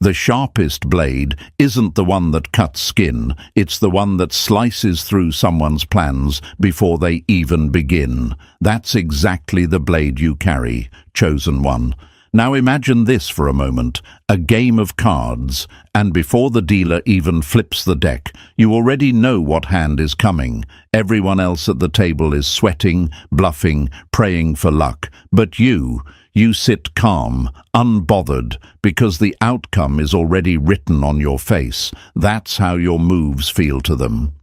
The sharpest blade isn't the one that cuts skin, it's the one that slices through someone's plans before they even begin. That's exactly the blade you carry, chosen one. Now imagine this for a moment, a game of cards, and before the dealer even flips the deck, you already know what hand is coming. Everyone else at the table is sweating, bluffing, praying for luck. But you sit calm, unbothered, because the outcome is already written on your face. That's how your moves feel to them.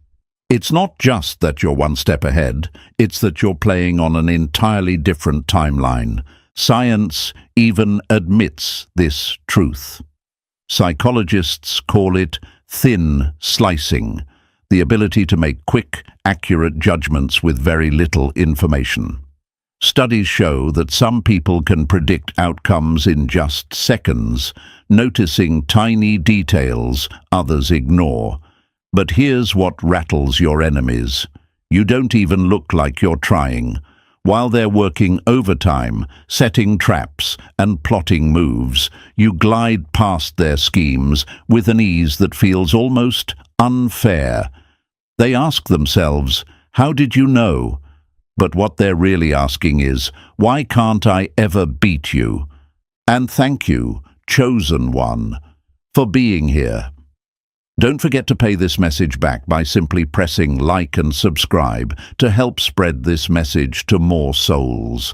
It's not just that you're one step ahead, it's that you're playing on an entirely different timeline. Science even admits this truth. Psychologists call it thin slicing, the ability to make quick, accurate judgments with very little information. Studies show that some people can predict outcomes in just seconds, noticing tiny details others ignore. But here's what rattles your enemies. You don't even look like you're trying. While they're working overtime, setting traps and plotting moves, you glide past their schemes with an ease that feels almost unfair. They ask themselves, "How did you know?" But what they're really asking is, "Why can't I ever beat you?" And thank you, chosen one, for being here. Don't forget to pay this message back by simply pressing like and subscribe to help spread this message to more souls.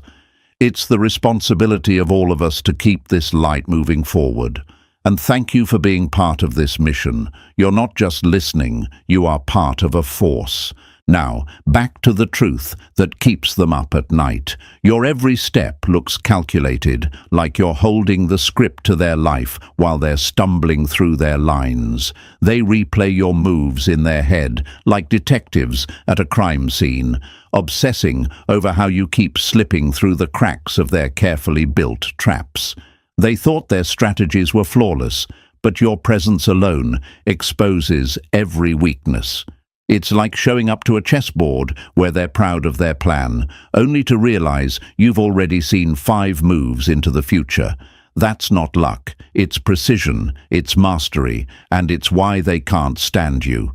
It's the responsibility of all of us to keep this light moving forward. And thank you for being part of this mission. You're not just listening, you are part of a force. Now, back to the truth that keeps them up at night. Your every step looks calculated, like you're holding the script to their life while they're stumbling through their lines. They replay your moves in their head, like detectives at a crime scene, obsessing over how you keep slipping through the cracks of their carefully built traps. They thought their strategies were flawless, but your presence alone exposes every weakness. It's like showing up to a chessboard where they're proud of their plan, only to realize you've already seen 5 moves into the future. That's not luck, it's precision, it's mastery, and it's why they can't stand you.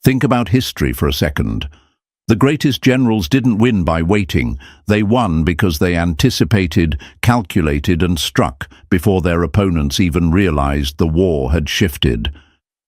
Think about history for a second. The greatest generals didn't win by waiting. They won because they anticipated, calculated, and struck before their opponents even realized the war had shifted.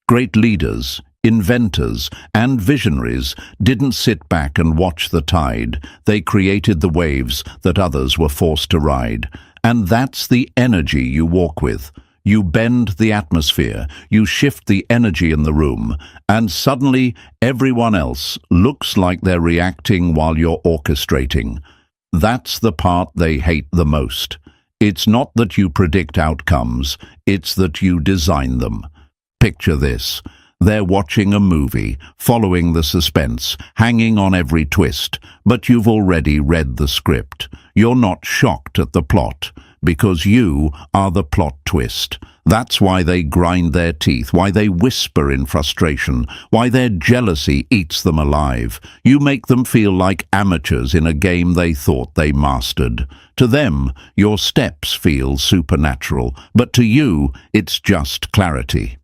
Great leaders, inventors, and visionaries didn't sit back and watch the tide. They created the waves that others were forced to ride. And that's the energy you walk with. You bend the atmosphere, you shift the energy in the room, and suddenly everyone else looks like they're reacting while you're orchestrating. That's the part they hate the most. It's not that you predict outcomes, it's that you design them. Picture this. They're watching a movie, following the suspense, hanging on every twist, but you've already read the script. You're not shocked at the plot, because you are the plot twist. That's why they grind their teeth, why they whisper in frustration, why their jealousy eats them alive. You make them feel like amateurs in a game they thought they mastered. To them, your steps feel supernatural, but to you, it's just clarity.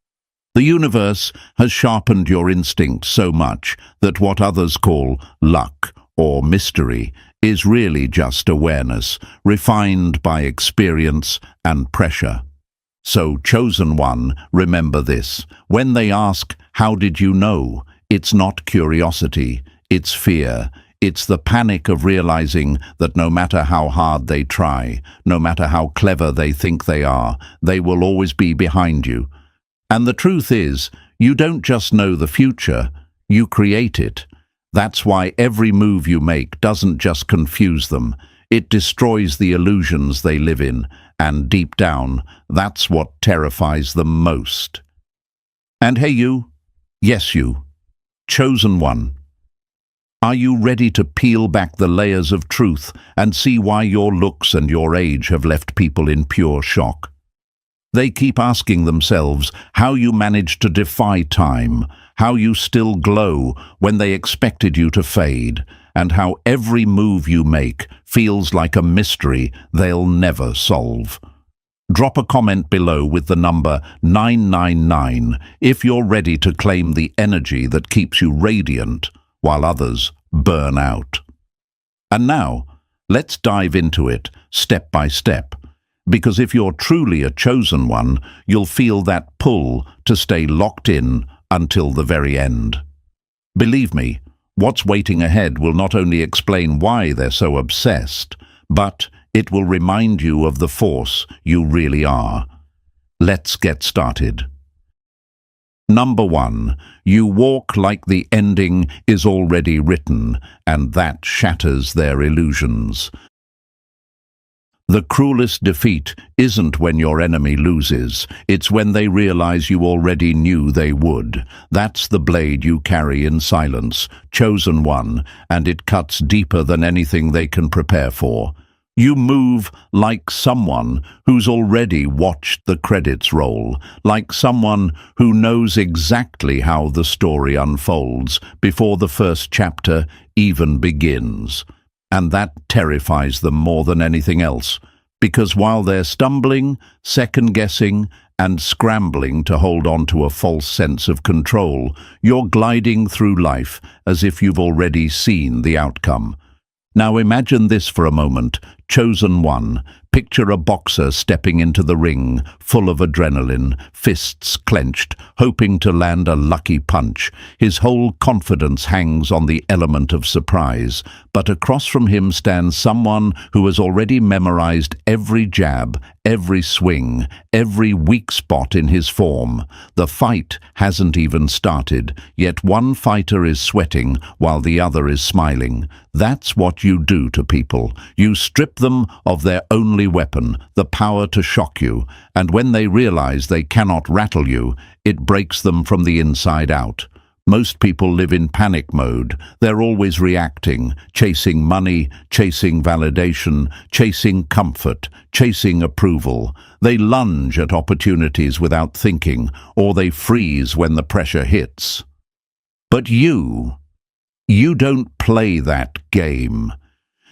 The universe has sharpened your instinct so much that what others call luck or mystery is really just awareness, refined by experience and pressure. So, chosen one, remember this. When they ask, "How did you know?" it's not curiosity, it's fear. It's the panic of realizing that no matter how hard they try, no matter how clever they think they are, they will always be behind you. And the truth is, you don't just know the future, you create it. That's why every move you make doesn't just confuse them, it destroys the illusions they live in, and deep down, that's what terrifies them most. And hey you, yes you, chosen one. Are you ready to peel back the layers of truth and see why your looks and your age have left people in pure shock? They keep asking themselves how you manage to defy time, how you still glow when they expected you to fade, and how every move you make feels like a mystery they'll never solve. Drop a comment below with the number 999 if you're ready to claim the energy that keeps you radiant while others burn out. And now, let's dive into it step by step, because if you're truly a chosen one, you'll feel that pull to stay locked in until the very end. Believe me, what's waiting ahead will not only explain why they're so obsessed, but it will remind you of the force you really are. Let's get started. Number 1, you walk like the ending is already written, and that shatters their illusions. The cruelest defeat isn't when your enemy loses, it's when they realize you already knew they would. That's the blade you carry in silence, chosen one, and it cuts deeper than anything they can prepare for. You move like someone who's already watched the credits roll, like someone who knows exactly how the story unfolds before the first chapter even begins. And that terrifies them more than anything else, because while they're stumbling, second-guessing, and scrambling to hold on to a false sense of control, you're gliding through life as if you've already seen the outcome. Now imagine this for a moment, chosen one. Picture a boxer stepping into the ring, full of adrenaline, fists clenched, hoping to land a lucky punch. His whole confidence hangs on the element of surprise, but across from him stands someone who has already memorized every jab, every swing, every weak spot in his form. The fight hasn't even started, yet one fighter is sweating while the other is smiling. That's what you do to people. You strip them of their only weapon, the power to shock you, and when they realize they cannot rattle you, it breaks them from the inside out. Most people live in panic mode. They're always reacting, chasing money, chasing validation, chasing comfort, chasing approval. They lunge at opportunities without thinking, or they freeze when the pressure hits. But you don't play that game.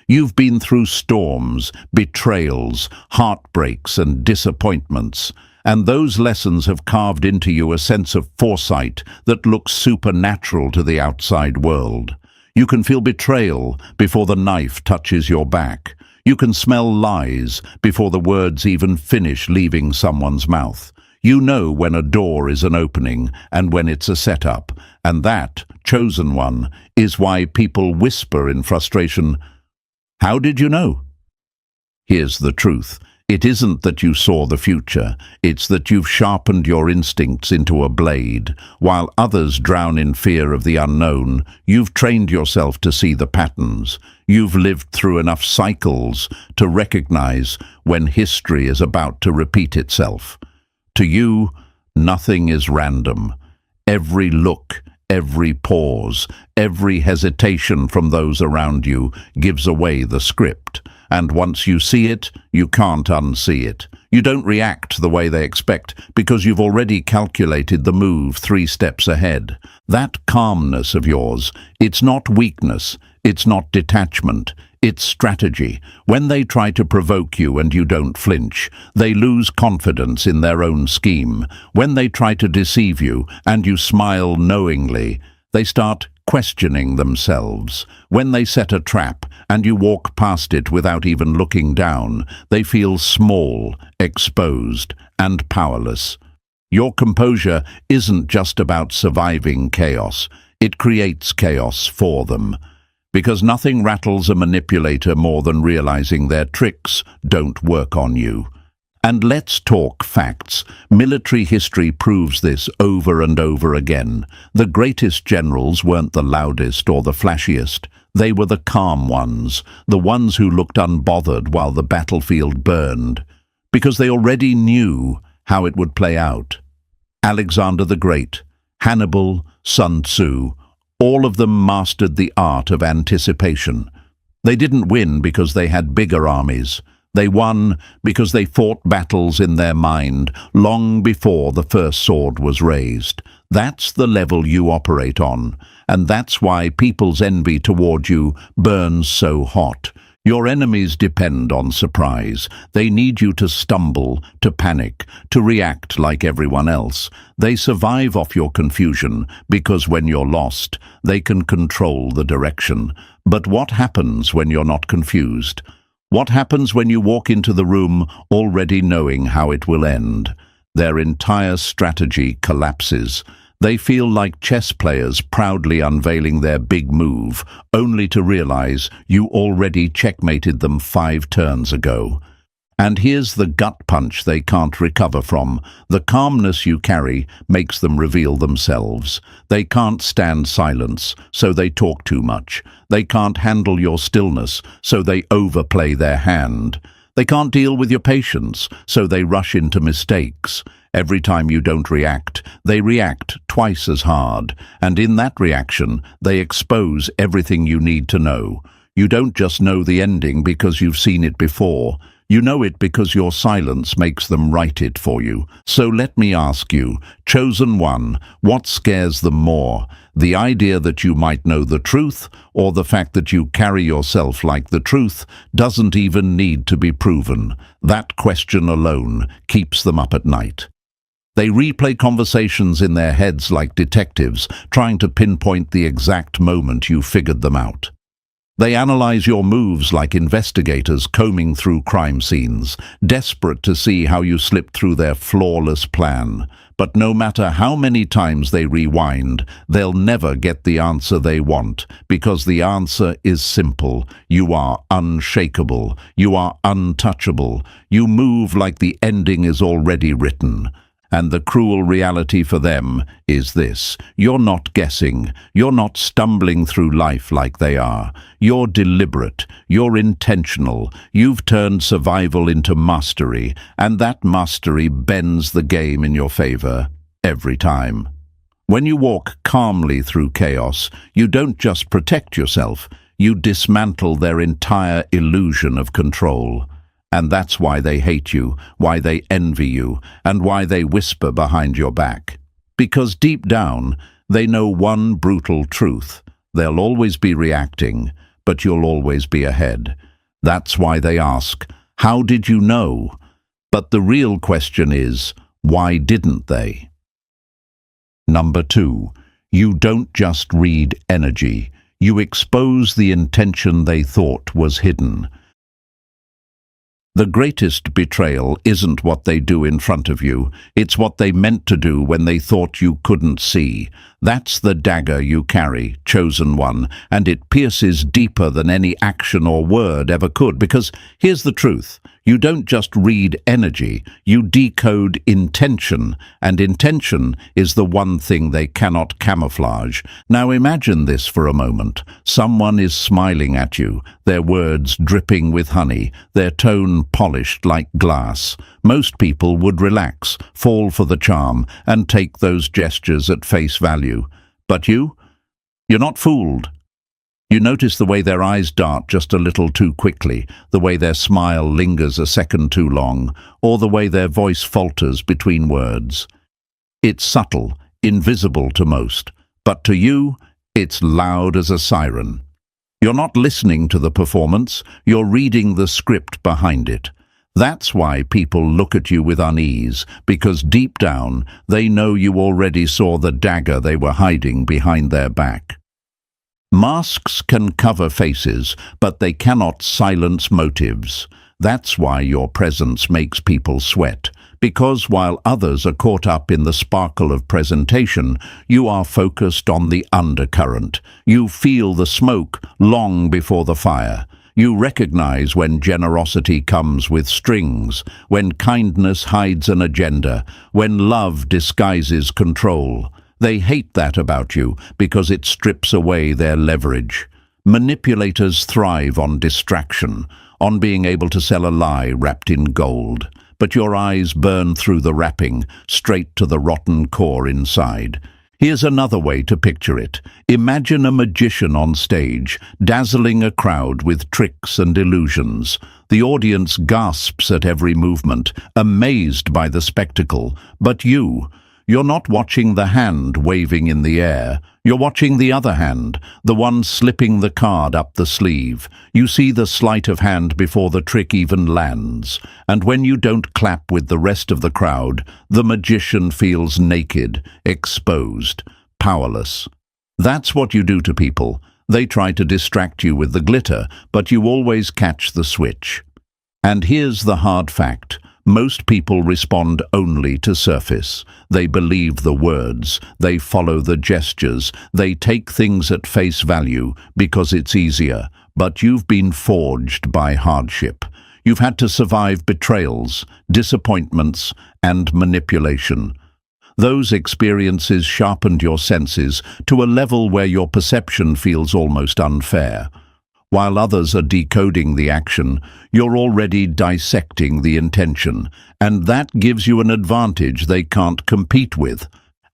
You've been through storms, betrayals, heartbreaks, and disappointments, and those lessons have carved into you a sense of foresight that looks supernatural to the outside world. You can feel betrayal before the knife touches your back. You can smell lies before the words even finish leaving someone's mouth. You know when a door is an opening and when it's a setup, and that, chosen one, is why people whisper in frustration, "How did you know?" Here's the truth. It isn't that you saw the future, it's that you've sharpened your instincts into a blade. While others drown in fear of the unknown, you've trained yourself to see the patterns. You've lived through enough cycles to recognize when history is about to repeat itself. To you, nothing is random. Every look, every pause, every hesitation from those around you gives away the script. And once you see it, you can't unsee it. You don't react the way they expect because you've already calculated the move 3 steps ahead. That calmness of yours, it's not weakness, it's not detachment, it's strategy. When they try to provoke you and you don't flinch, they lose confidence in their own scheme. When they try to deceive you and you smile knowingly, they start questioning themselves. When they set a trap and you walk past it without even looking down, they feel small, exposed, and powerless. Your composure isn't just about surviving chaos, it creates chaos for them. Because nothing rattles a manipulator more than realizing their tricks don't work on you. And let's talk facts. Military history proves this over and over again. The greatest generals weren't the loudest or the flashiest. They were the calm ones, the ones who looked unbothered while the battlefield burned, because they already knew how it would play out. Alexander the Great, Hannibal, Sun Tzu, all of them mastered the art of anticipation. They didn't win because they had bigger armies. They won because they fought battles in their mind long before the first sword was raised. That's the level you operate on, and that's why people's envy toward you burns so hot. Your enemies depend on surprise. They need you to stumble, to panic, to react like everyone else. They survive off your confusion because when you're lost, they can control the direction. But what happens when you're not confused? What happens when you walk into the room already knowing how it will end? Their entire strategy collapses. They feel like chess players proudly unveiling their big move, only to realize you already checkmated them 5 turns ago. And here's the gut punch they can't recover from. The calmness you carry makes them reveal themselves. They can't stand silence, so they talk too much. They can't handle your stillness, so they overplay their hand. They can't deal with your patience, so they rush into mistakes. Every time you don't react, they react twice as hard, and in that reaction, they expose everything you need to know. You don't just know the ending because you've seen it before. You know it because your silence makes them write it for you. So let me ask you, chosen one, what scares them more? The idea that you might know the truth, or the fact that you carry yourself like the truth doesn't even need to be proven? That question alone keeps them up at night. They replay conversations in their heads like detectives, trying to pinpoint the exact moment you figured them out. They analyze your moves like investigators combing through crime scenes, desperate to see how you slipped through their flawless plan. But no matter how many times they rewind, they'll never get the answer they want, because the answer is simple. You are unshakable. You are untouchable. You move like the ending is already written. And the cruel reality for them is this: you're not guessing, you're not stumbling through life like they are. You're deliberate, you're intentional, you've turned survival into mastery, and that mastery bends the game in your favor every time. When you walk calmly through chaos, you don't just protect yourself, you dismantle their entire illusion of control. And that's why they hate you, why they envy you, and why they whisper behind your back. Because deep down, they know one brutal truth: they'll always be reacting, but you'll always be ahead. That's why they ask, "How did you know?" But the real question is, why didn't they? Number 2, you don't just read energy. You expose the intention they thought was hidden. The greatest betrayal isn't what they do in front of you, it's what they meant to do when they thought you couldn't see. That's the dagger you carry, chosen one, and it pierces deeper than any action or word ever could, because here's the truth: you don't just read energy, you decode intention, and intention is the one thing they cannot camouflage. Now imagine this for a moment. Someone is smiling at you, their words dripping with honey, their tone polished like glass. Most people would relax, fall for the charm, and take those gestures at face value. But you're not fooled. You notice the way their eyes dart just a little too quickly, the way their smile lingers a second too long, or the way their voice falters between words. It's subtle, invisible to most, but to you, it's loud as a siren. You're not listening to the performance, you're reading the script behind it. That's why people look at you with unease, because deep down, they know you already saw the dagger they were hiding behind their back. Masks can cover faces, but they cannot silence motives. That's why your presence makes people sweat, because while others are caught up in the sparkle of presentation, you are focused on the undercurrent. You feel the smoke long before the fire. You recognize when generosity comes with strings, when kindness hides an agenda, when love disguises control. They hate that about you because it strips away their leverage. Manipulators thrive on distraction, on being able to sell a lie wrapped in gold. But your eyes burn through the wrapping, straight to the rotten core inside. Here's another way to picture it. Imagine a magician on stage, dazzling a crowd with tricks and illusions. The audience gasps at every movement, amazed by the spectacle. But you You're not watching the hand waving in the air. You're watching the other hand, the one slipping the card up the sleeve. You see the sleight of hand before the trick even lands. And when you don't clap with the rest of the crowd, the magician feels naked, exposed, powerless. That's what you do to people. They try to distract you with the glitter, but you always catch the switch. And here's the hard fact. Most people respond only to surface. They believe the words, they follow the gestures, they take things at face value because it's easier. But you've been forged by hardship. You've had to survive betrayals, disappointments, and manipulation. Those experiences sharpened your senses to a level where your perception feels almost unfair. While others are decoding the action, you're already dissecting the intention, and that gives you an advantage they can't compete with.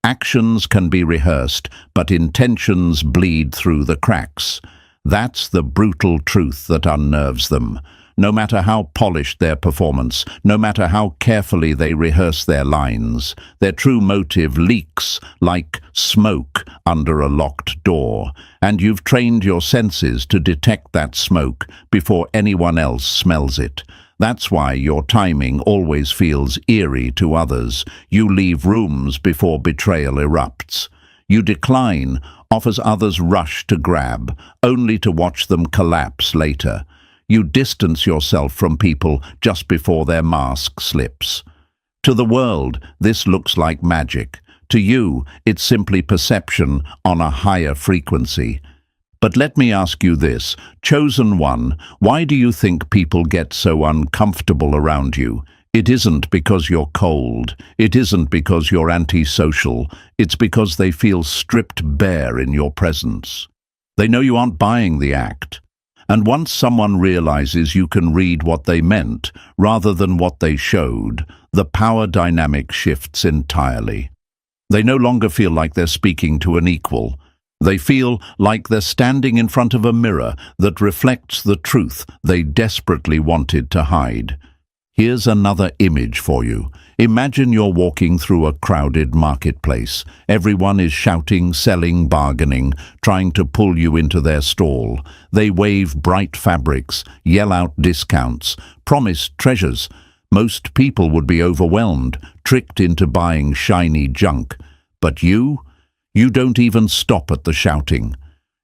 Actions can be rehearsed, but intentions bleed through the cracks. That's the brutal truth that unnerves them. No matter how polished their performance, no matter how carefully they rehearse their lines, their true motive leaks like smoke under a locked door, and you've trained your senses to detect that smoke before anyone else smells it. That's why your timing always feels eerie to others. You leave rooms before betrayal erupts. You decline, offers others rush to grab, only to watch them collapse later. You distance yourself from people just before their mask slips. To the world, this looks like magic. To you, it's simply perception on a higher frequency. But let me ask you this, chosen one, why do you think people get so uncomfortable around you? It isn't because you're cold. It isn't because you're antisocial. It's because they feel stripped bare in your presence. They know you aren't buying the act. And once someone realizes you can read what they meant rather than what they showed, the power dynamic shifts entirely. They no longer feel like they're speaking to an equal. They feel like they're standing in front of a mirror that reflects the truth they desperately wanted to hide. Here's another image for you. Imagine you're walking through a crowded marketplace. Everyone is shouting, selling, bargaining, trying to pull you into their stall. They wave bright fabrics, yell out discounts, promise treasures. Most people would be overwhelmed, tricked into buying shiny junk. But you don't even stop at the shouting.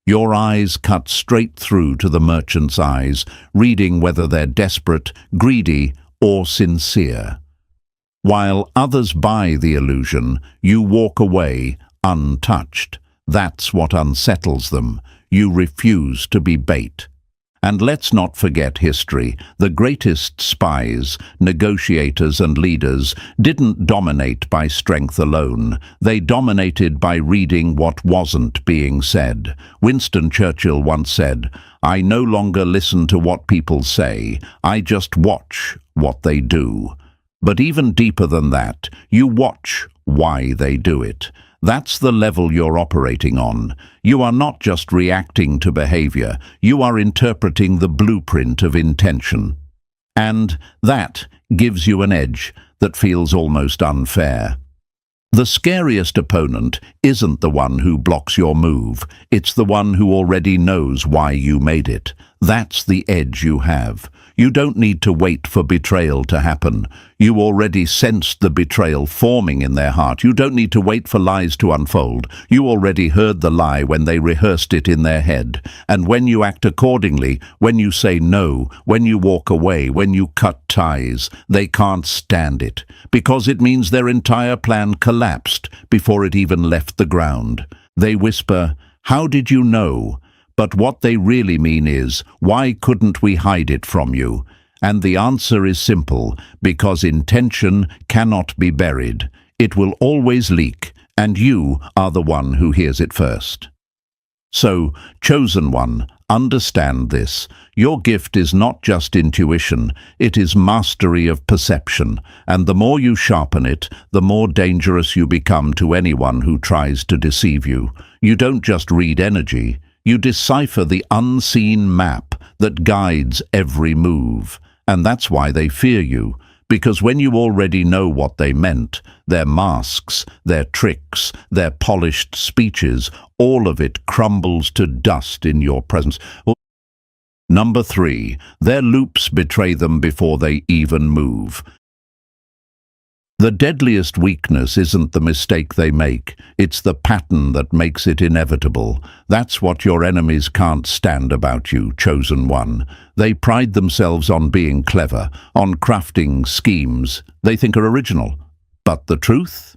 Your eyes cut straight through to the merchant's eyes, reading whether they're desperate, greedy, or sincere. While others buy the illusion, you walk away untouched. That's what unsettles them. You refuse to be bait. And let's not forget history. The greatest spies, negotiators and leaders didn't dominate by strength alone. They dominated by reading what wasn't being said. Winston Churchill once said, "I no longer listen to what people say. I just watch what they do." But even deeper than that, you watch why they do it. That's the level you're operating on. You are not just reacting to behavior, you are interpreting the blueprint of intention. And that gives you an edge that feels almost unfair. The scariest opponent isn't the one who blocks your move, it's the one who already knows why you made it. That's the edge you have. You don't need to wait for betrayal to happen. You already sensed the betrayal forming in their heart. You don't need to wait for lies to unfold. You already heard the lie when they rehearsed it in their head. And when you act accordingly, when you say no, when you walk away, when you cut ties, they can't stand it, because it means their entire plan collapsed before it even left the ground. They whisper, "How did you know?" But what they really mean is, why couldn't we hide it from you? And the answer is simple, because intention cannot be buried. It will always leak, and you are the one who hears it first. So, chosen one, understand this. Your gift is not just intuition, it is mastery of perception, and the more you sharpen it, the more dangerous you become to anyone who tries to deceive you. You don't just read energy. You decipher the unseen map that guides every move. And that's why they fear you, Because when you already know what they meant, their masks, their tricks, their polished speeches, all of it crumbles to dust in your presence. Number 3, their loops betray them before they even move. The deadliest weakness isn't the mistake they make, it's the pattern that makes it inevitable. That's what your enemies can't stand about you, chosen one. They pride themselves on being clever, on crafting schemes they think are original. But the truth?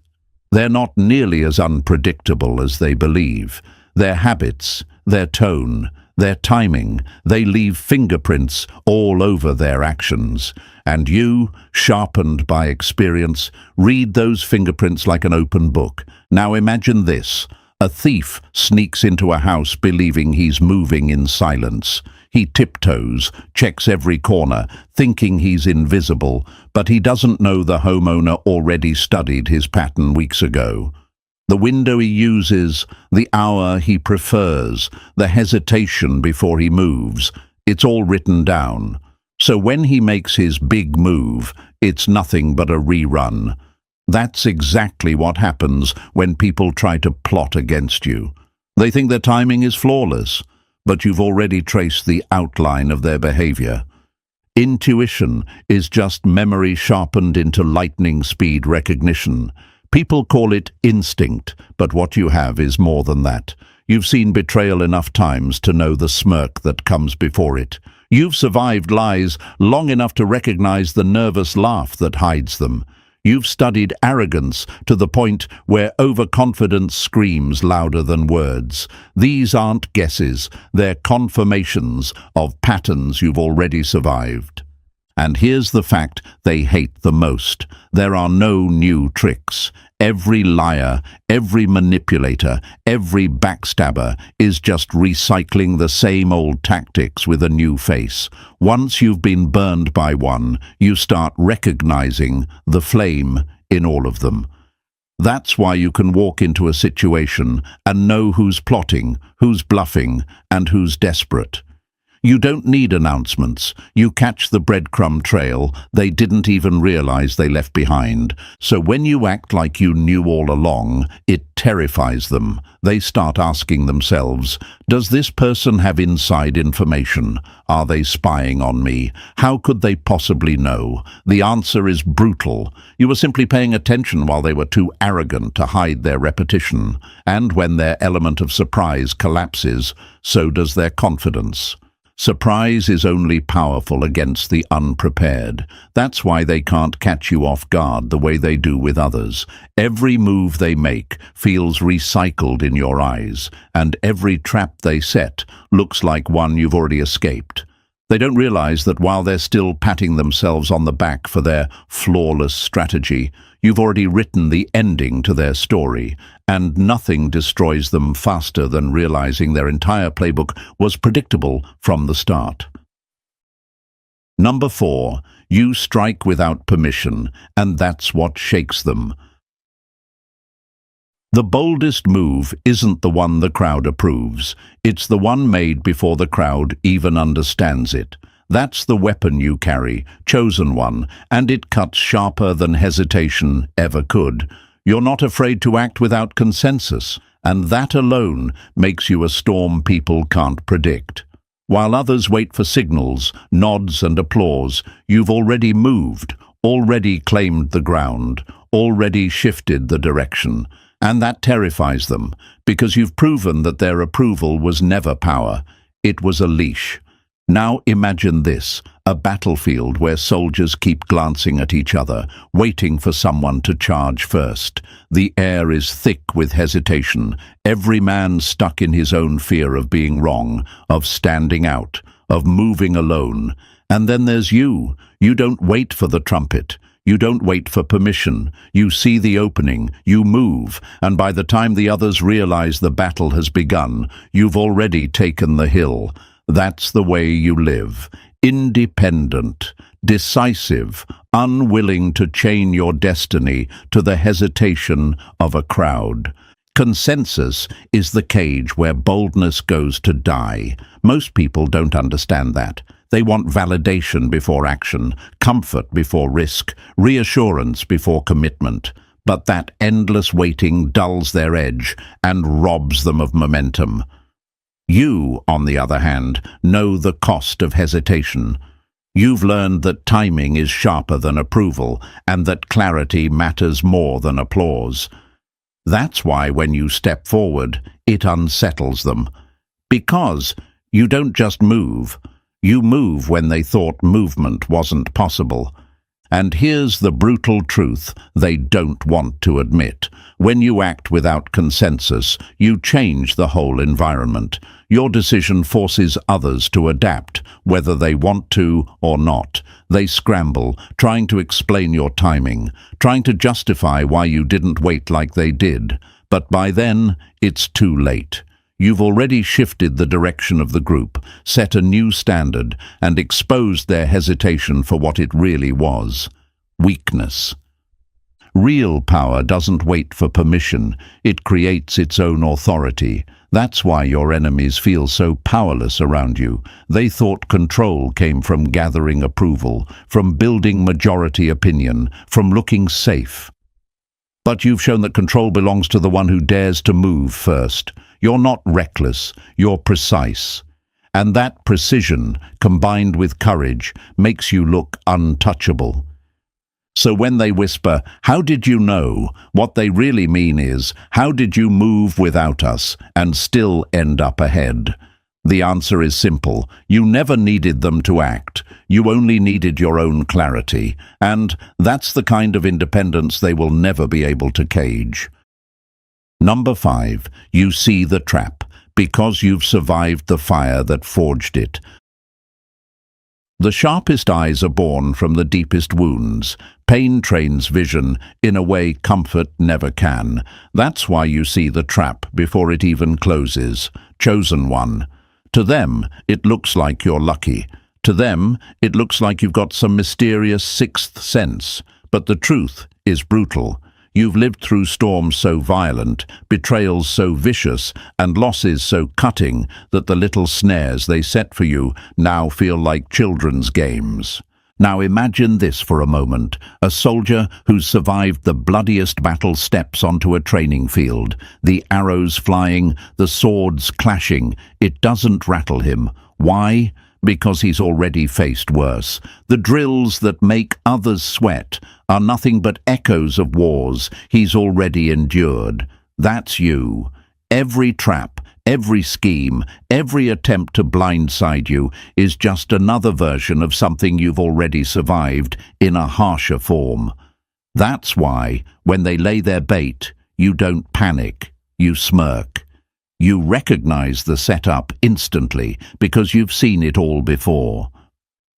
They're not nearly as unpredictable as they believe. Their habits, their tone, their timing, they leave fingerprints all over their actions. And you, sharpened by experience, read those fingerprints like an open book. Now imagine this. A thief sneaks into a house believing he's moving in silence. He tiptoes, checks every corner, thinking he's invisible, but he doesn't know the homeowner already studied his pattern weeks ago. The window he uses, the hour he prefers, the hesitation before he moves, it's all written down. So when he makes his big move, it's nothing but a rerun. That's exactly what happens when people try to plot against you. They think their timing is flawless, but you've already traced the outline of their behavior. Intuition is just memory sharpened into lightning speed recognition. People call it instinct, but what you have is more than that. You've seen betrayal enough times to know the smirk that comes before it. You've survived lies long enough to recognize the nervous laugh that hides them. You've studied arrogance to the point where overconfidence screams louder than words. These aren't guesses, they're confirmations of patterns you've already survived. And here's the fact they hate the most. There are no new tricks. Every liar, every manipulator, every backstabber is just recycling the same old tactics with a new face. Once you've been burned by one, you start recognizing the flame in all of them. That's why you can walk into a situation and know who's plotting, who's bluffing, and who's desperate. You don't need announcements. You catch the breadcrumb trail they didn't even realize they left behind. So when you act like you knew all along, it terrifies them. They start asking themselves, does this person have inside information? Are they spying on me? How could they possibly know? The answer is brutal. You were simply paying attention while they were too arrogant to hide their repetition. And when their element of surprise collapses, so does their confidence. Surprise is only powerful against the unprepared. That's why they can't catch you off guard the way they do with others. Every move they make feels recycled in your eyes, and every trap they set looks like one you've already escaped. They don't realize that while they're still patting themselves on the back for their flawless strategy, you've already written the ending to their story, and nothing destroys them faster than realizing their entire playbook was predictable from the start. Number 4, you strike without permission, and that's what shakes them. The boldest move isn't the one the crowd approves. It's the one made before the crowd even understands it. That's the weapon you carry, chosen one, and it cuts sharper than hesitation ever could. You're not afraid to act without consensus, and that alone makes you a storm people can't predict. While others wait for signals, nods and applause, you've already moved, already claimed the ground, already shifted the direction. And that terrifies them, because you've proven that their approval was never power. It was a leash. Now imagine this, a battlefield where soldiers keep glancing at each other, waiting for someone to charge first. The air is thick with hesitation, every man stuck in his own fear of being wrong, of standing out, of moving alone. And then there's you. You don't wait for the trumpet. You don't wait for permission. You see the opening, you move, and by the time the others realize the battle has begun, you've already taken the hill. That's the way you live. Independent, decisive, unwilling to chain your destiny to the hesitation of a crowd. Consensus is the cage where boldness goes to die. Most people don't understand that. They want validation before action, comfort before risk, reassurance before commitment. But that endless waiting dulls their edge and robs them of momentum. You, on the other hand, know the cost of hesitation. You've learned that timing is sharper than approval and that clarity matters more than applause. That's why when you step forward, it unsettles them. Because you don't just move. You move when they thought movement wasn't possible. And here's the brutal truth they don't want to admit. When you act without consensus, you change the whole environment. Your decision forces others to adapt, whether they want to or not. They scramble, trying to explain your timing, trying to justify why you didn't wait like they did. But by then, it's too late. You've already shifted the direction of the group, set a new standard, and exposed their hesitation for what it really was: weakness. Real power doesn't wait for permission, it creates its own authority. That's why your enemies feel so powerless around you. They thought control came from gathering approval, from building majority opinion, from looking safe. But you've shown that control belongs to the one who dares to move first. You're not reckless, you're precise. And that precision, combined with courage, makes you look untouchable. So when they whisper, "How did you know?" what they really mean is, how did you move without us and still end up ahead? The answer is simple. You never needed them to act. You only needed your own clarity. And that's the kind of independence they will never be able to cage. Number 5, you see the trap, because you've survived the fire that forged it. The sharpest eyes are born from the deepest wounds. Pain trains vision in a way comfort never can. That's why you see the trap before it even closes. Chosen one. To them, it looks like you're lucky. To them, it looks like you've got some mysterious sixth sense. But the truth is brutal. You've lived through storms so violent, betrayals so vicious, and losses so cutting that the little snares they set for you now feel like children's games. Now imagine this for a moment. A soldier who's survived the bloodiest battle steps onto a training field. The arrows flying, the swords clashing. It doesn't rattle him. Why? Because he's already faced worse. The drills that make others sweat are nothing but echoes of wars he's already endured. That's you. Every trap, every scheme, every attempt to blindside you is just another version of something you've already survived in a harsher form. That's why, when they lay their bait, you don't panic, you smirk. You recognize the setup instantly because you've seen it all before.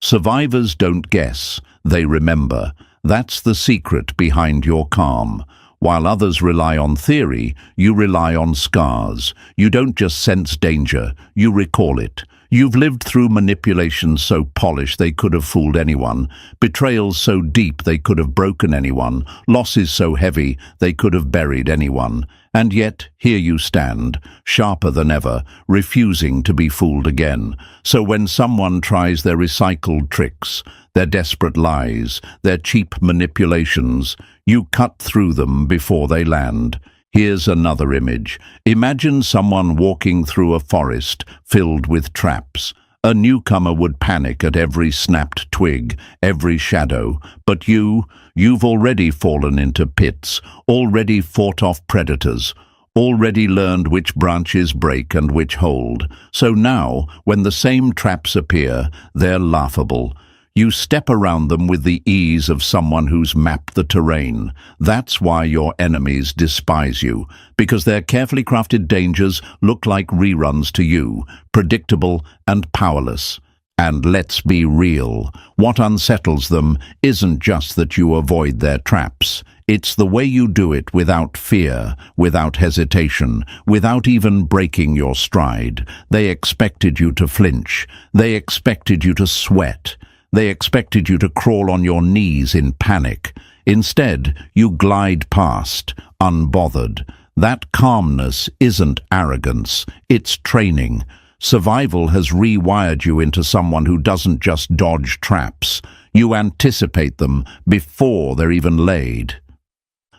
Survivors don't guess, they remember. That's the secret behind your calm. While others rely on theory, you rely on scars. You don't just sense danger, you recall it. You've lived through manipulations so polished they could have fooled anyone, betrayals so deep they could have broken anyone, losses so heavy they could have buried anyone. And yet, here you stand, sharper than ever, refusing to be fooled again. So when someone tries their recycled tricks, their desperate lies, their cheap manipulations, you cut through them before they land. Here's another image. Imagine someone walking through a forest filled with traps. A newcomer would panic at every snapped twig, every shadow. But you've already fallen into pits, already fought off predators, already learned which branches break and which hold. So now, when the same traps appear, they're laughable. You step around them with the ease of someone who's mapped the terrain. That's why your enemies despise you, because their carefully crafted dangers look like reruns to you, predictable and powerless. And let's be real, what unsettles them isn't just that you avoid their traps. It's the way you do it without fear, without hesitation, without even breaking your stride. They expected you to flinch. They expected you to sweat. They expected you to crawl on your knees in panic. Instead, you glide past, unbothered. That calmness isn't arrogance, it's training. Survival has rewired you into someone who doesn't just dodge traps. You anticipate them before they're even laid.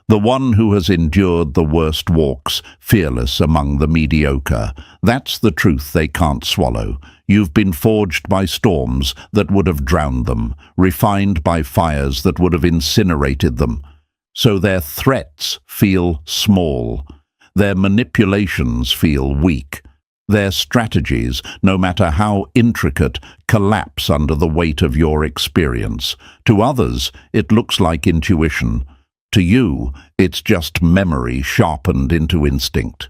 The one who has endured the worst walks, fearless among the mediocre. That's the truth they can't swallow. You've been forged by storms that would have drowned them, refined by fires that would have incinerated them. So their threats feel small. Their manipulations feel weak. Their strategies, no matter how intricate, collapse under the weight of your experience. To others, it looks like intuition. To you, it's just memory sharpened into instinct.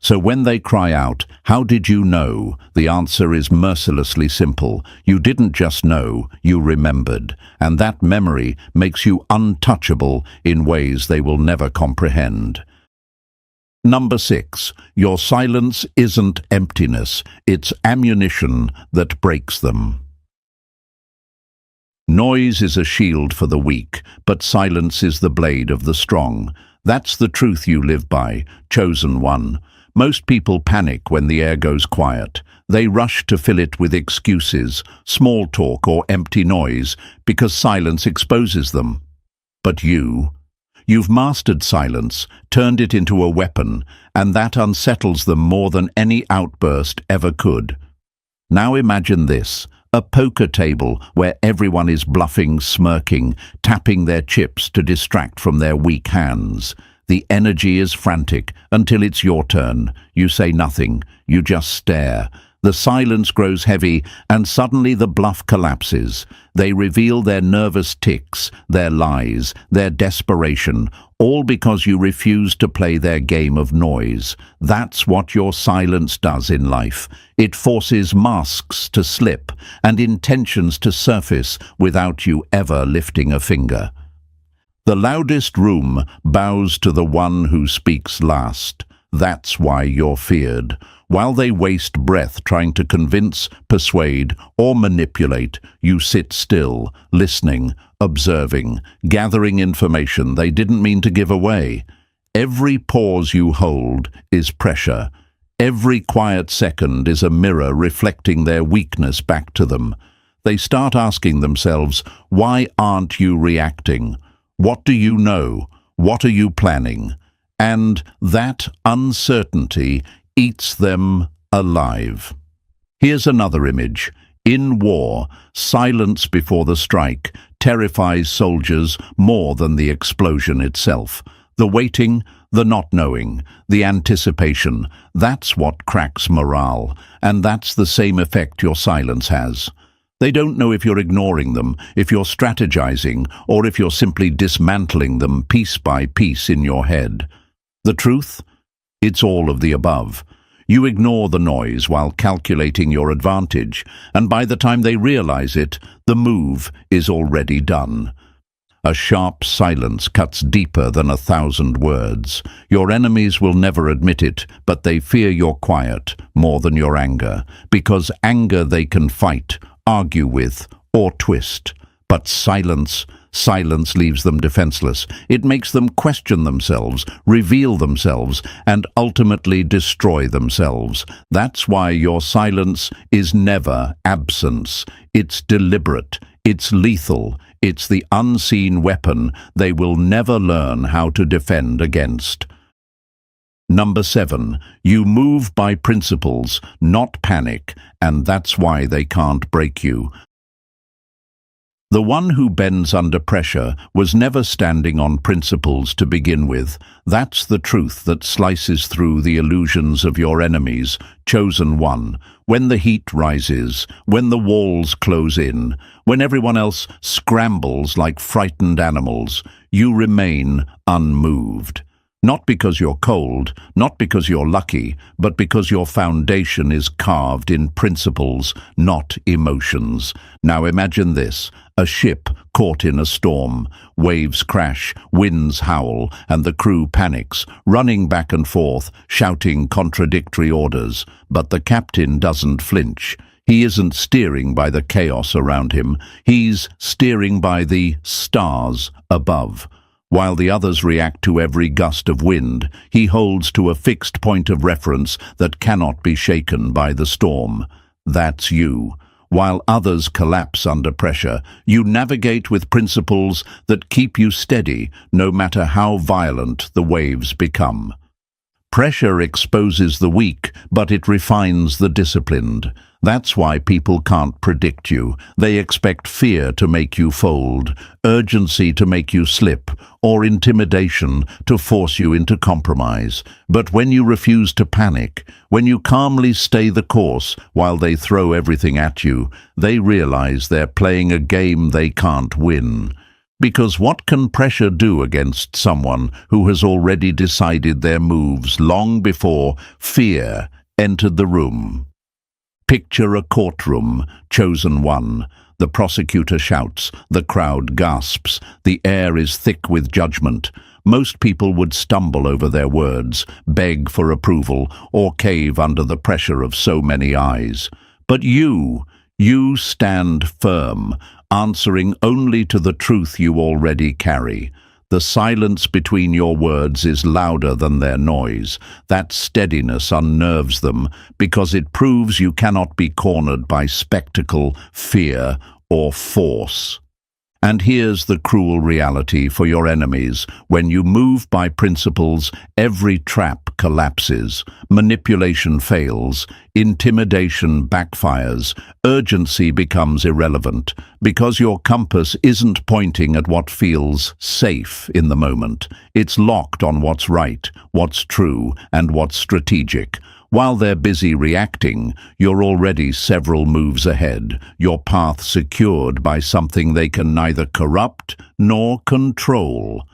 So when they cry out, "How did you know?" the answer is mercilessly simple. You didn't just know, you remembered. And that memory makes you untouchable in ways they will never comprehend. Number 6, your silence isn't emptiness, it's ammunition that breaks them. Noise is a shield for the weak, but silence is the blade of the strong. That's the truth you live by, chosen one. Most people panic when the air goes quiet. They rush to fill it with excuses, small talk or empty noise, because silence exposes them. But you've mastered silence, turned it into a weapon, and that unsettles them more than any outburst ever could. Now imagine this. A poker table where everyone is bluffing, smirking, tapping their chips to distract from their weak hands. The energy is frantic until it's your turn. You say nothing, you just stare. The silence grows heavy and suddenly the bluff collapses. They reveal their nervous tics, their lies, their desperation, all because you refuse to play their game of noise. That's what your silence does in life. It forces masks to slip and intentions to surface without you ever lifting a finger. The loudest room bows to the one who speaks last. That's why you're feared. While they waste breath trying to convince, persuade, or manipulate, you sit still, listening, observing, gathering information they didn't mean to give away. Every pause you hold is pressure. Every quiet second is a mirror reflecting their weakness back to them. They start asking themselves, why aren't you reacting? What do you know? What are you planning? And that uncertainty eats them alive. Here's another image. In war, silence before the strike terrifies soldiers more than the explosion itself. The waiting, the not knowing, the anticipation, that's what cracks morale, and that's the same effect your silence has. They don't know if you're ignoring them, if you're strategizing, or if you're simply dismantling them piece by piece in your head. The truth? It's all of the above. You ignore the noise while calculating your advantage, and by the time they realize it, the move is already done. A sharp silence cuts deeper than 1,000 words. Your enemies will never admit it, but they fear your quiet more than your anger, because anger they can fight, argue with, or twist. But silence leaves them defenseless. It makes them question themselves, reveal themselves, and ultimately destroy themselves. That's why your silence is never absence. It's deliberate. It's lethal. It's the unseen weapon they will never learn how to defend against. Number 7, you move by principles, not panic, and that's why they can't break you. The one who bends under pressure was never standing on principles to begin with. That's the truth that slices through the illusions of your enemies, chosen one. When the heat rises, when the walls close in, when everyone else scrambles like frightened animals, you remain unmoved. Not because you're cold, not because you're lucky, but because your foundation is carved in principles, not emotions. Now imagine this, a ship caught in a storm. Waves crash, winds howl, and the crew panics, running back and forth, shouting contradictory orders. But the captain doesn't flinch. He isn't steering by the chaos around him. He's steering by the stars above. While the others react to every gust of wind, he holds to a fixed point of reference that cannot be shaken by the storm. That's you. While others collapse under pressure, you navigate with principles that keep you steady, no matter how violent the waves become. Pressure exposes the weak, but it refines the disciplined. That's why people can't predict you. They expect fear to make you fold, urgency to make you slip, or intimidation to force you into compromise. But when you refuse to panic, when you calmly stay the course while they throw everything at you, they realize they're playing a game they can't win. Because what can pressure do against someone who has already decided their moves long before fear entered the room? Picture a courtroom, chosen one. The prosecutor shouts, the crowd gasps, the air is thick with judgment. Most people would stumble over their words, beg for approval, or cave under the pressure of so many eyes. But you stand firm, answering only to the truth you already carry. The silence between your words is louder than their noise. That steadiness unnerves them because it proves you cannot be cornered by spectacle, fear, or force. And here's the cruel reality for your enemies. When you move by principles, every trap collapses, manipulation fails, intimidation backfires, urgency becomes irrelevant, because your compass isn't pointing at what feels safe in the moment. It's locked on what's right, what's true, and what's strategic. While they're busy reacting, you're already several moves ahead, your path secured by something they can neither corrupt nor control.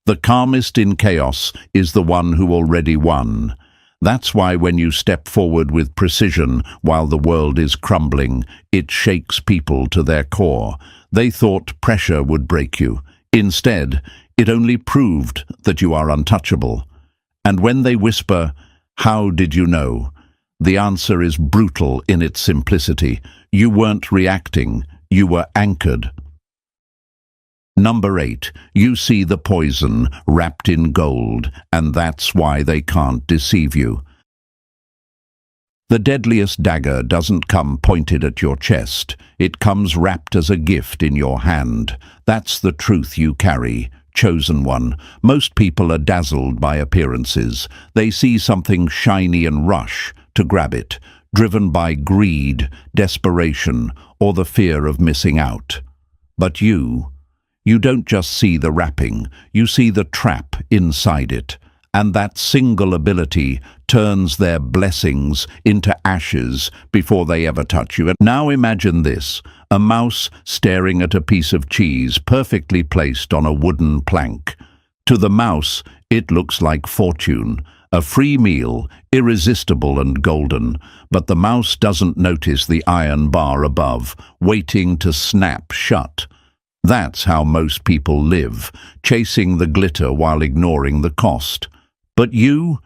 The calmest in chaos is the one who already won. That's why when you step forward with precision while the world is crumbling, it shakes people to their core. They thought pressure would break you. Instead, it only proved that you are untouchable. And when they whisper, "How did you know?" the answer is brutal in its simplicity. You weren't reacting, you were anchored. Number 8, you see the poison wrapped in gold, and that's why they can't deceive you. The deadliest dagger doesn't come pointed at your chest. It comes wrapped as a gift in your hand. That's the truth you carry. Chosen one. Most people are dazzled by appearances. They see something shiny and rush to grab it, driven by greed, desperation, or the fear of missing out. But you don't just see the wrapping, you see the trap inside it. And that single ability turns their blessings into ashes before they ever touch you. And now imagine this, a mouse staring at a piece of cheese perfectly placed on a wooden plank. To the mouse, it looks like fortune, a free meal, irresistible and golden. But the mouse doesn't notice the iron bar above, waiting to snap shut. That's how most people live, chasing the glitter while ignoring the cost. But you're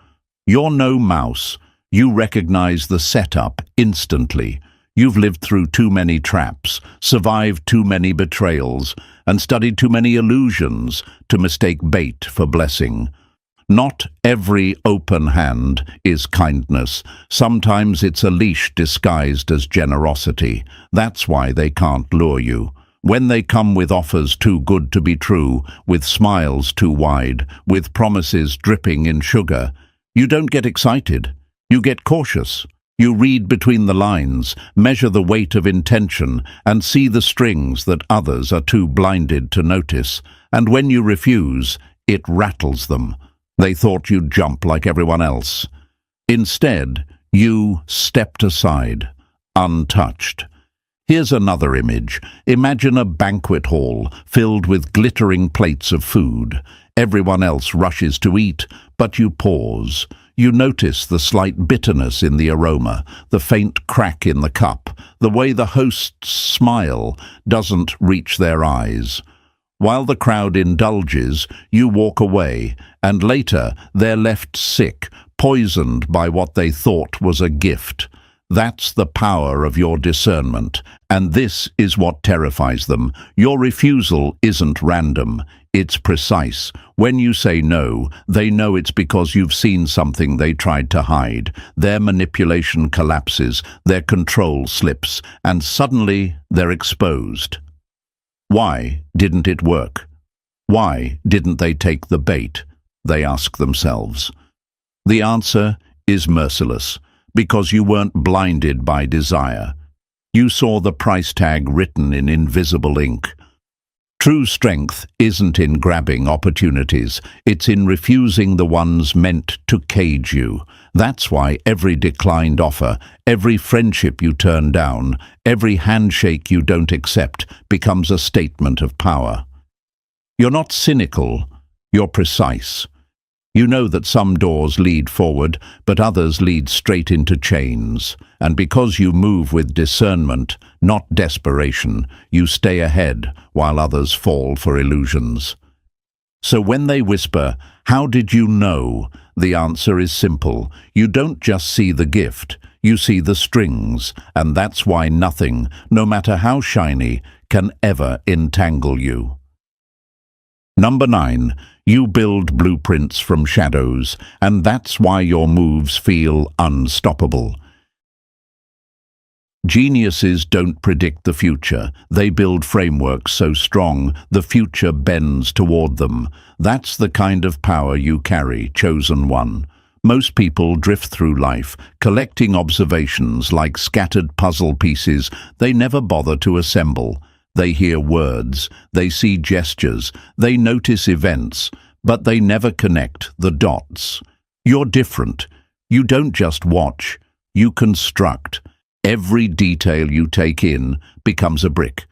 no mouse. You recognize the setup instantly. You've lived through too many traps, survived too many betrayals, and studied too many illusions to mistake bait for blessing. Not every open hand is kindness. Sometimes it's a leash disguised as generosity. That's why they can't lure you. When they come with offers too good to be true, with smiles too wide, with promises dripping in sugar, you don't get excited. You get cautious. You read between the lines, measure the weight of intention, and see the strings that others are too blinded to notice. And when you refuse, it rattles them. They thought you'd jump like everyone else. Instead, you stepped aside, untouched. Here's another image. Imagine a banquet hall filled with glittering plates of food. Everyone else rushes to eat, but you pause. You notice the slight bitterness in the aroma, the faint crack in the cup, the way the host's smile doesn't reach their eyes. While the crowd indulges, you walk away, and later they're left sick, poisoned by what they thought was a gift. That's the power of your discernment, and this is what terrifies them. Your refusal isn't random. It's precise. When you say no, they know it's because you've seen something they tried to hide. Their manipulation collapses, their control slips, and suddenly they're exposed. Why didn't it work? Why didn't they take the bait? They ask themselves. The answer is merciless, because you weren't blinded by desire. You saw the price tag written in invisible ink. True strength isn't in grabbing opportunities, it's in refusing the ones meant to cage you. That's why every declined offer, every friendship you turn down, every handshake you don't accept becomes a statement of power. You're not cynical, you're precise. You know that some doors lead forward, but others lead straight into chains. And because you move with discernment, not desperation, you stay ahead while others fall for illusions. So when they whisper, "How did you know?" the answer is simple. You don't just see the gift, you see the strings, and that's why nothing, no matter how shiny, can ever entangle you. Number 9. You build blueprints from shadows, and that's why your moves feel unstoppable. Geniuses don't predict the future. They build frameworks so strong the future bends toward them. That's the kind of power you carry, chosen one. Most people drift through life, collecting observations like scattered puzzle pieces they never bother to assemble. They hear words, they see gestures, they notice events, but they never connect the dots. You're different. You don't just watch, you construct. Every detail you take in becomes a brick.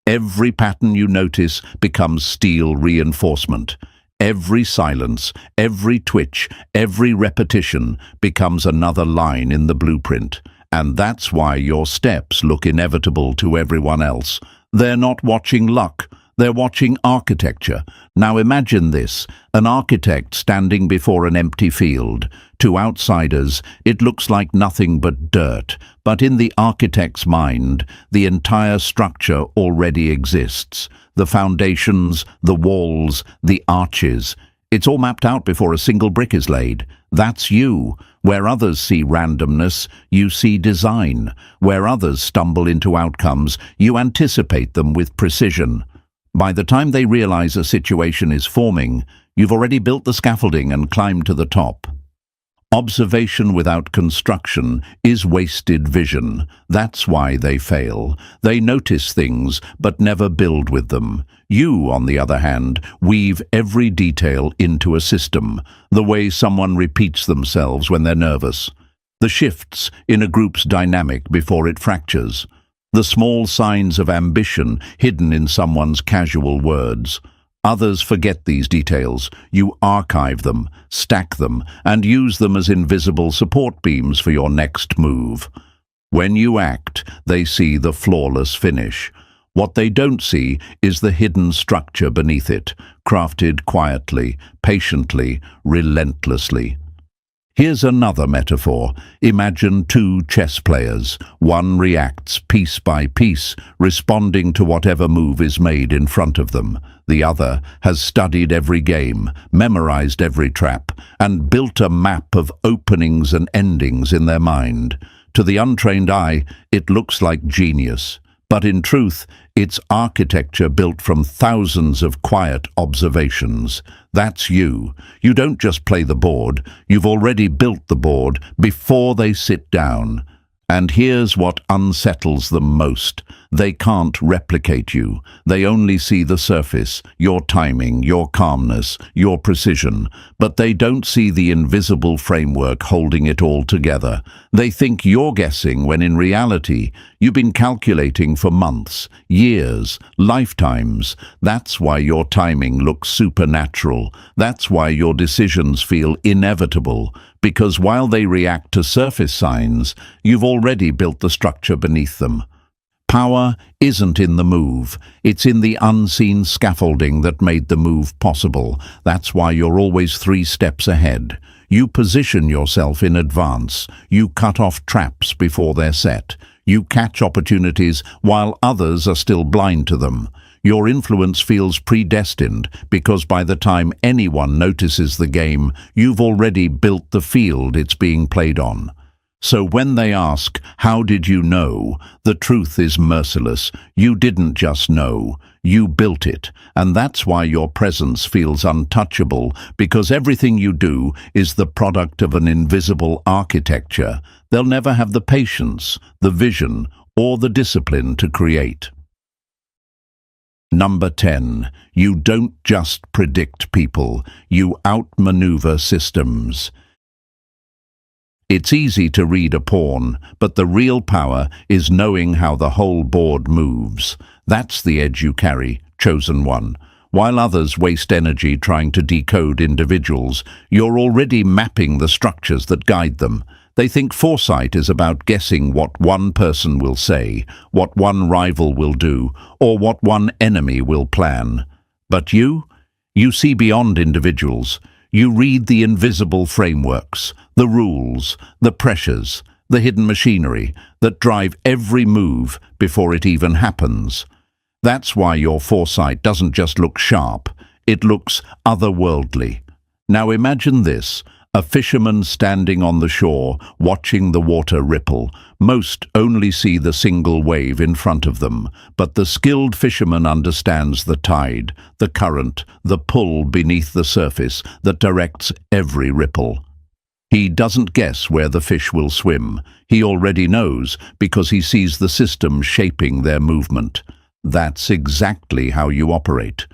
Every pattern you notice becomes steel reinforcement. Every silence, every twitch, every repetition becomes another line in the blueprint. And that's why your steps look inevitable to everyone else. They're not watching luck, they're watching architecture. Now imagine this, an architect standing before an empty field. To outsiders, it looks like nothing but dirt, but in the architect's mind, the entire structure already exists. The foundations, the walls, the arches. It's all mapped out before a single brick is laid. That's you. Where others see randomness, you see design. Where others stumble into outcomes, you anticipate them with precision. By the time they realize a situation is forming, you've already built the scaffolding and climbed to the top. Observation without construction is wasted vision. That's why they fail. They notice things, but never build with them. You, on the other hand, weave every detail into a system, the way someone repeats themselves when they're nervous, the shifts in a group's dynamic before it fractures, the small signs of ambition hidden in someone's casual words. Others forget these details. You archive them, stack them, and use them as invisible support beams for your next move. When you act, they see the flawless finish. What they don't see is the hidden structure beneath it, crafted quietly, patiently, relentlessly. Here's another metaphor. Imagine two chess players. One reacts piece by piece, responding to whatever move is made in front of them. The other has studied every game, memorized every trap, and built a map of openings and endings in their mind. To the untrained eye, it looks like genius. But in truth, it's architecture built from thousands of quiet observations. That's you. You don't just play the board, you've already built the board before they sit down. And here's what unsettles them most. They can't replicate you. They only see the surface, your timing, your calmness, your precision. But they don't see the invisible framework holding it all together. They think you're guessing when in reality, you've been calculating for months, years, lifetimes. That's why your timing looks supernatural. That's why your decisions feel inevitable. Because while they react to surface signs, you've already built the structure beneath them. Power isn't in the move, it's in the unseen scaffolding that made the move possible. That's why you're always 3 steps ahead. You position yourself in advance. You cut off traps before they're set. You catch opportunities while others are still blind to them. Your influence feels predestined because by the time anyone notices the game, you've already built the field it's being played on. So when they ask, "How did you know?" the truth is merciless. You didn't just know, you built it. And that's why your presence feels untouchable, because everything you do is the product of an invisible architecture. They'll never have the patience, the vision, or the discipline to create. Number 10. You don't just predict people, you outmaneuver systems. It's easy to read a pawn, but the real power is knowing how the whole board moves. That's the edge you carry, chosen one. While others waste energy trying to decode individuals, you're already mapping the structures that guide them. They think foresight is about guessing what one person will say, what one rival will do, or what one enemy will plan. But you see beyond individuals. You read the invisible frameworks, the rules, the pressures, the hidden machinery that drive every move before it even happens. That's why your foresight doesn't just look sharp, it looks otherworldly. Now imagine this. A fisherman standing on the shore, watching the water ripple. Most only see the single wave in front of them, but the skilled fisherman understands the tide, the current, the pull beneath the surface that directs every ripple. He doesn't guess where the fish will swim. He already knows because he sees the system shaping their movement. That's exactly how you operate.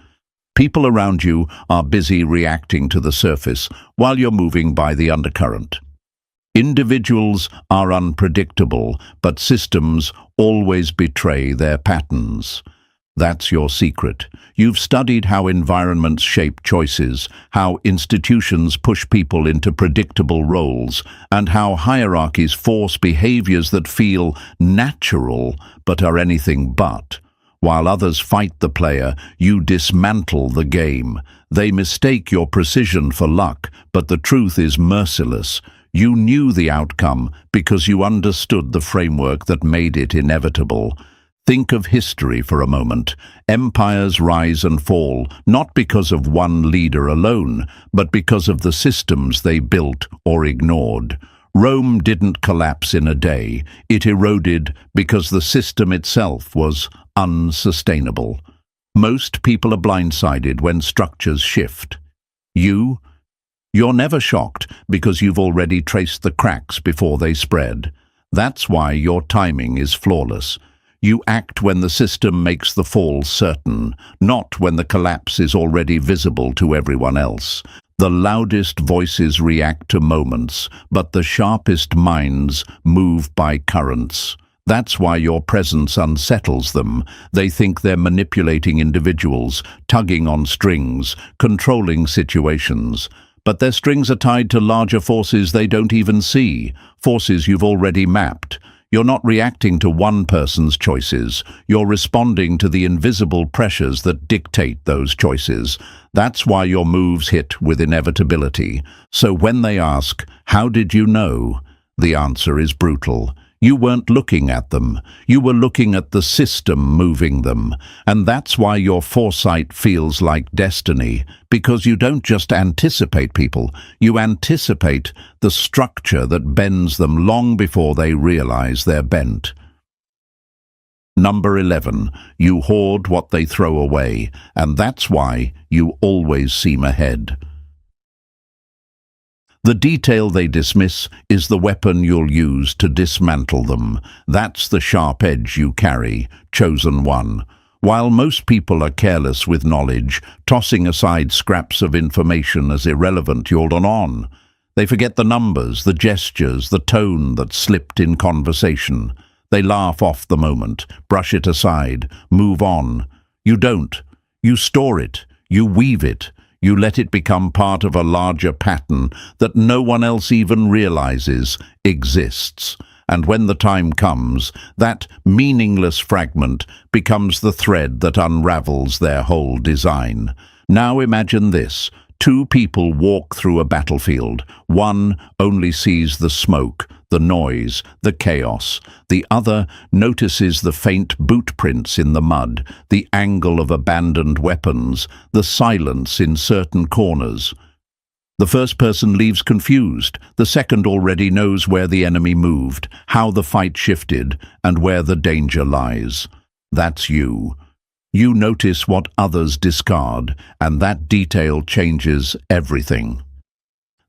People around you are busy reacting to the surface while you're moving by the undercurrent. Individuals are unpredictable, but systems always betray their patterns. That's your secret. You've studied how environments shape choices, how institutions push people into predictable roles, and how hierarchies force behaviors that feel natural but are anything but. While others fight the player, you dismantle the game. They mistake your precision for luck, but the truth is merciless. You knew the outcome because you understood the framework that made it inevitable. Think of history for a moment. Empires rise and fall, not because of one leader alone, but because of the systems they built or ignored. Rome didn't collapse in a day. It eroded because the system itself was unsustainable. Most people are blindsided when structures shift. You're never shocked because you've already traced the cracks before they spread. That's why your timing is flawless. You act when the system makes the fall certain, not when the collapse is already visible to everyone else. The loudest voices react to moments, but the sharpest minds move by currents. That's why your presence unsettles them. They think they're manipulating individuals, tugging on strings, controlling situations. But their strings are tied to larger forces they don't even see, forces you've already mapped. You're not reacting to one person's choices. You're responding to the invisible pressures that dictate those choices. That's why your moves hit with inevitability. So when they ask, "How did you know?" the answer is brutal. You weren't looking at them. You were looking at the system moving them. And that's why your foresight feels like destiny, because you don't just anticipate people, you anticipate the structure that bends them long before they realize they're bent. Number 11. You hoard what they throw away, and that's why you always seem ahead. The detail they dismiss is the weapon you'll use to dismantle them. That's the sharp edge you carry, chosen one. While most people are careless with knowledge, tossing aside scraps of information as irrelevant, you're on. They forget the numbers, the gestures, the tone that slipped in conversation. They laugh off the moment, brush it aside, move on. You don't. You store it. You weave it. You let it become part of a larger pattern that no one else even realizes exists. And when the time comes, that meaningless fragment becomes the thread that unravels their whole design. Now imagine this. Two people walk through a battlefield. One only sees the smoke, the noise, the chaos. The other notices the faint boot prints in the mud, the angle of abandoned weapons, the silence in certain corners. The first person leaves confused. The second already knows where the enemy moved, how the fight shifted, and where the danger lies. That's you. You notice what others discard, and that detail changes everything.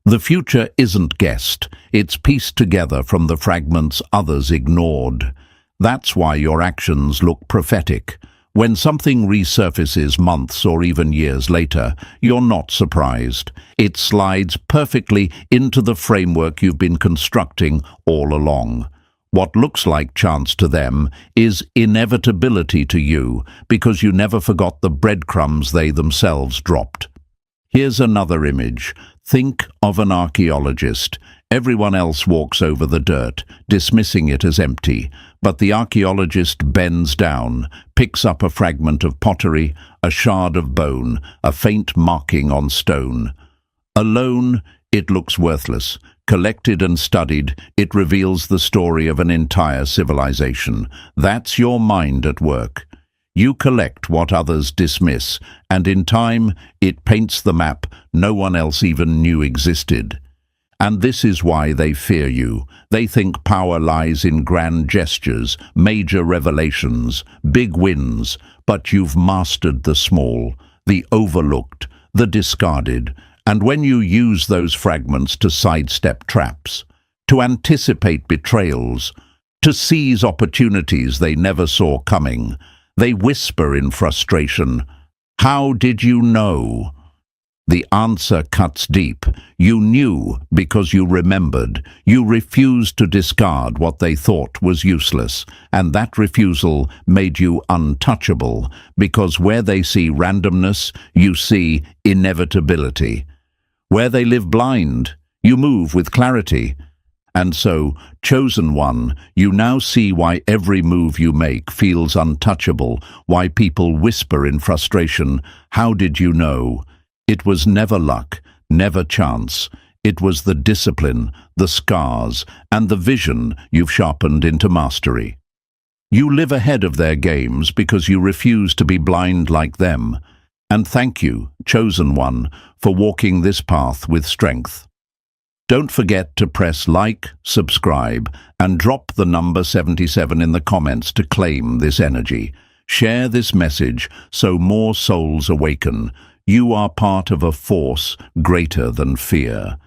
The future isn't guessed, it's pieced together from the fragments others ignored. That's why your actions look prophetic. When something resurfaces months or even years later, you're not surprised. It slides perfectly into the framework you've been constructing all along. What looks like chance to them is inevitability to you, because you never forgot the breadcrumbs they themselves dropped. Here's another image. Think of an archaeologist. Everyone else walks over the dirt, dismissing it as empty, but the archaeologist bends down, picks up a fragment of pottery, a shard of bone, a faint marking on stone. Alone, it looks worthless. Collected and studied, it reveals the story of an entire civilization. That's your mind at work. You collect what others dismiss, and in time, it paints the map no one else even knew existed. And this is why they fear you. They think power lies in grand gestures, major revelations, big wins, but you've mastered the small, the overlooked, the discarded. And when you use those fragments to sidestep traps, to anticipate betrayals, to seize opportunities they never saw coming, they whisper in frustration, "How did you know?" The answer cuts deep. You knew because you remembered. You refused to discard what they thought was useless, and that refusal made you untouchable, because where they see randomness, you see inevitability. Where they live blind, you move with clarity. And so, chosen one, you now see why every move you make feels untouchable, why people whisper in frustration, "How did you know?" It was never luck, never chance. It was the discipline, the scars, and the vision you've sharpened into mastery. You live ahead of their games because you refuse to be blind like them. And thank you, chosen one, for walking this path with strength. Don't forget to press like, subscribe, and drop the number 77 in the comments to claim this energy. Share this message so more souls awaken. You are part of a force greater than fear.